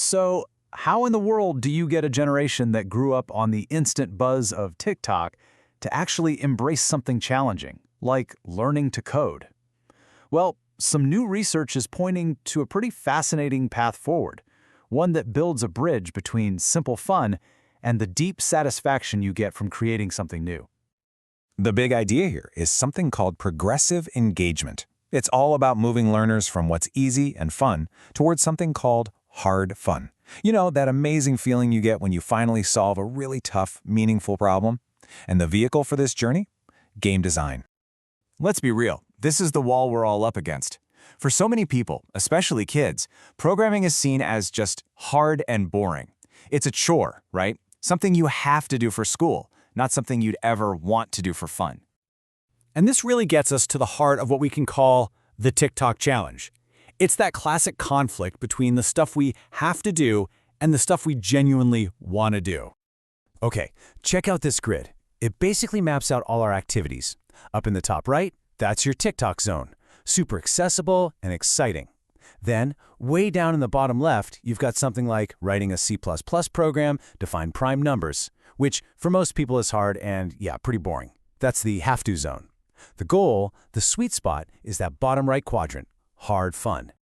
So, how in the world do you get a generation that grew up on the instant buzz of TikTok to actually embrace something challenging, like learning to code? Well, some new research is pointing to a pretty fascinating path forward, one that builds a bridge between simple fun and the deep satisfaction you get from creating something new. The big idea here is something called progressive engagement. It's all about moving learners from what's easy and fun towards something called hard fun. You know, that amazing feeling you get when you finally solve a really tough, meaningful problem? And the vehicle for this journey? Game design. Let's be real, this is the wall we're all up against. For so many people, especially kids, programming is seen as just hard and boring. It's a chore, right? Something you have to do for school, not something you'd ever want to do for fun. And this really gets us to the heart of what we can call the TikTok challenge. It's that classic conflict between the stuff we have to do and the stuff we genuinely want to do. Okay, check out this grid. It basically maps out all our activities. Up in the top right, that's your TikTok zone. Super accessible and exciting. Then, way down in the bottom left, you've got something like writing a C++ program to find prime numbers, which for most people is hard and, yeah, pretty boring. That's the have-to zone. The goal, the sweet spot, is that bottom right quadrant, hard fun.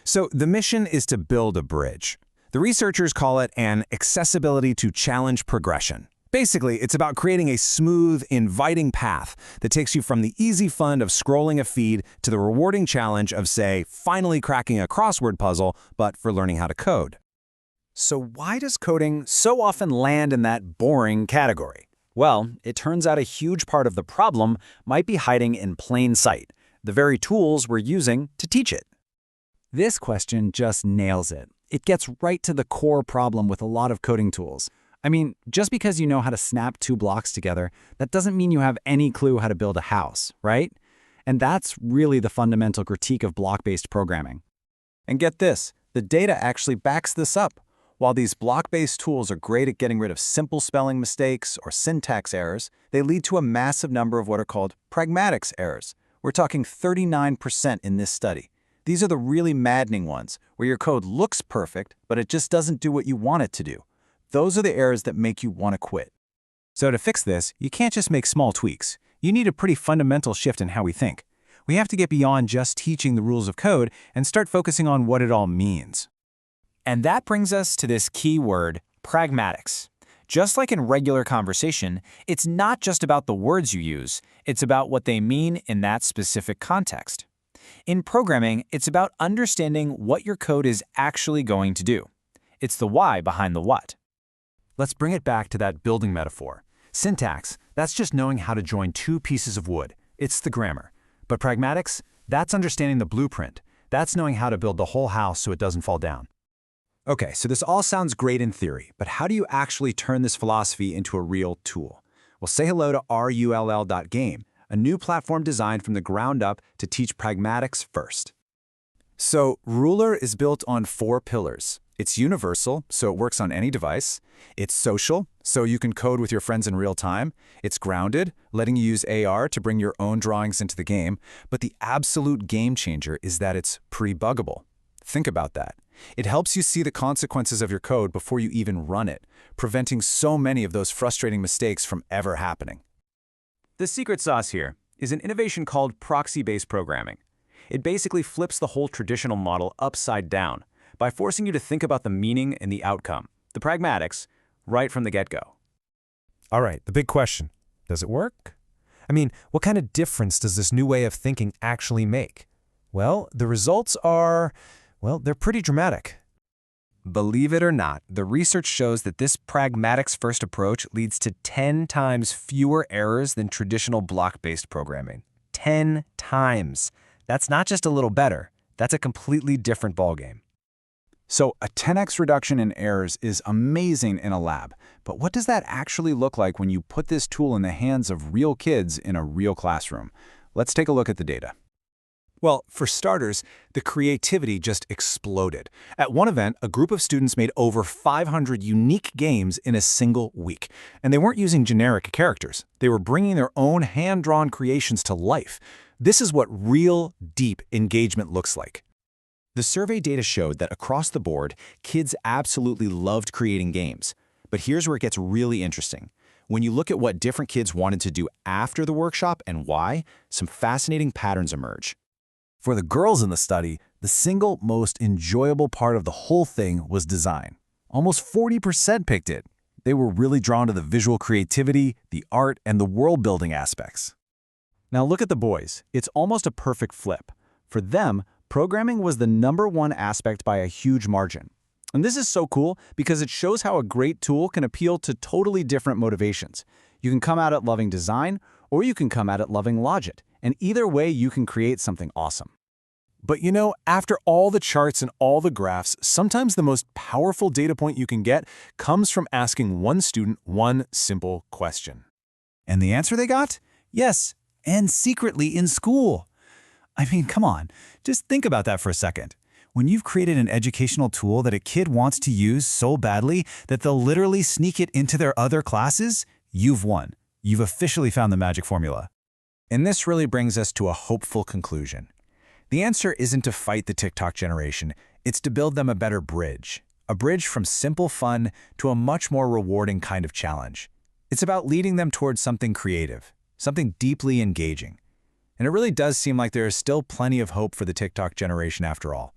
So the mission is to build a bridge. The researchers call it an accessibility to challenge progression. Basically, it's about creating a smooth, inviting path that takes you from the easy fun of scrolling a feed to the rewarding challenge of, say, finally cracking a crossword puzzle, but for learning how to code. So why does coding so often land in that boring category? Well, it turns out a huge part of the problem might be hiding in plain sight, the very tools we're using to teach it. This question just nails it. It gets right to the core problem with a lot of coding tools. I mean, just because you know how to snap two blocks together, that doesn't mean you have any clue how to build a house, right? And that's really the fundamental critique of block-based programming. And get this, the data actually backs this up. While these block-based tools are great at getting rid of simple spelling mistakes or syntax errors, they lead to a massive number of what are called pragmatics errors. We're talking 39% in this study. These are the really maddening ones, where your code looks perfect, but it just doesn't do what you want it to do. Those are the errors that make you want to quit. So to fix this, you can't just make small tweaks. You need a pretty fundamental shift in how we think. We have to get beyond just teaching the rules of code and start focusing on what it all means. And that brings us to this key word, pragmatics. Just like in regular conversation, it's not just about the words you use, it's about what they mean in that specific context. In programming, it's about understanding what your code is actually going to do. It's the why behind the what. Let's bring it back to that building metaphor. Syntax, that's just knowing how to join two pieces of wood. It's the grammar. But pragmatics, that's understanding the blueprint. That's knowing how to build the whole house so it doesn't fall down. Okay, so this all sounds great in theory, but how do you actually turn this philosophy into a real tool? Well, say hello to RULER.game, a new platform designed from the ground up to teach pragmatics first. So Ruler is built on 4 pillars. It's universal, so it works on any device. It's social, so you can code with your friends in real time. It's grounded, letting you use AR to bring your own drawings into the game. But the absolute game changer is that it's prebuggable. Think about that. It helps you see the consequences of your code before you even run it, preventing so many of those frustrating mistakes from ever happening. The secret sauce here is an innovation called Proxy-Based Programming. It basically flips the whole traditional model upside down by forcing you to think about the meaning and the outcome, the pragmatics, right from the get-go. All right, the big question. Does it work? I mean, what kind of difference does this new way of thinking actually make? Well, the results are, well, they're pretty dramatic. Believe it or not, the research shows that this pragmatics-first approach leads to 10 times fewer errors than traditional block-based programming. 10 times. That's not just a little better. That's a completely different ballgame. So a 10x reduction in errors is amazing in a lab, but what does that actually look like when you put this tool in the hands of real kids in a real classroom? Let's take a look at the data. Well, for starters, the creativity just exploded. At one event, a group of students made over 500 unique games in a single week. And they weren't using generic characters. They were bringing their own hand-drawn creations to life. This is what real, deep engagement looks like. The survey data showed that across the board, kids absolutely loved creating games. But here's where it gets really interesting. When you look at what different kids wanted to do after the workshop and why, some fascinating patterns emerge. For the girls in the study, the single most enjoyable part of the whole thing was design. Almost 40% picked it. They were really drawn to the visual creativity, the art, and the world-building aspects. Now look at the boys. It's almost a perfect flip. For them, programming was the #1 aspect by a huge margin. And this is so cool because it shows how a great tool can appeal to totally different motivations. You can come at it loving design, or you can come at it loving logic. And either way, you can create something awesome. But you know, after all the charts and all the graphs, sometimes the most powerful data point you can get comes from asking one student one simple question. And the answer they got? Yes, and secretly in school. I mean, come on, just think about that for a second. When you've created an educational tool that a kid wants to use so badly that they'll literally sneak it into their other classes, you've won. You've officially found the magic formula. And this really brings us to a hopeful conclusion. The answer isn't to fight the TikTok generation, it's to build them a better bridge. A bridge from simple fun to a much more rewarding kind of challenge. It's about leading them towards something creative, something deeply engaging. And it really does seem like there is still plenty of hope for the TikTok generation after all.